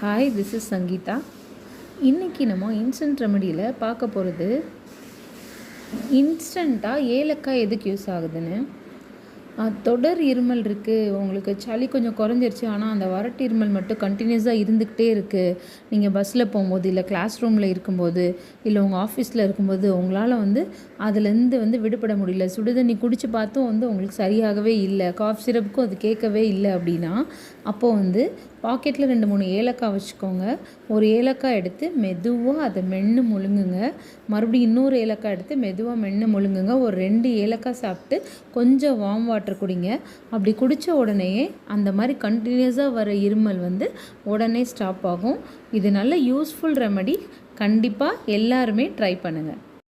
Hi, this is Sangeetha. இன்றைக்கி நம்ம instant ரெமடியில் பார்க்க போகிறது இன்ஸ்டண்ட்டாக ஏலக்காய் எதுக்கு யூஸ் ஆகுதுன்னு. தொடர் இருமல் இருக்குது, உங்களுக்கு சளி கொஞ்சம் குறைஞ்சிருச்சு, ஆனால் அந்த வறட்டு இருமல் மட்டும் கண்டினியூஸாக இருந்துக்கிட்டே இருக்குது. நீங்கள் பஸ்ஸில் போகும்போது, இல்லை கிளாஸ் ரூமில் இருக்கும்போது, இல்லை உங்கள் ஆஃபீஸில் இருக்கும்போது உங்களால் அதுலேருந்து விடுபட முடியல. சுடுதண்ணி குடித்து பார்த்தும் உங்களுக்கு சரியாகவே இல்லை, காஃப் சிரப்புக்கும் அது கேட்கவே இல்லை அப்படின்னா, அப்போது பாக்கெட்டில் 2-3 ஏலக்காய் வச்சுக்கோங்க. ஒரு ஏலக்காய் எடுத்து மெதுவாக அதை மென்று முழுங்குங்க. மறுபடியும் இன்னொரு ஏலக்காய் எடுத்து மெதுவாக மென்று முழுங்குங்க. ஒரு 2 ஏலக்காய் சாப்பிட்டு கொஞ்சம் வார்ம் வாட்டர் குடிங்க. அப்படி குடித்த உடனேயே அந்த மாதிரி கண்டினியூஸாக வர இருமல் உடனே ஸ்டாப் ஆகும். இது நல்ல யூஸ்ஃபுல் ரெமடி. கண்டிப்பாக எல்லாருமே ட்ரை பண்ணுங்கள்.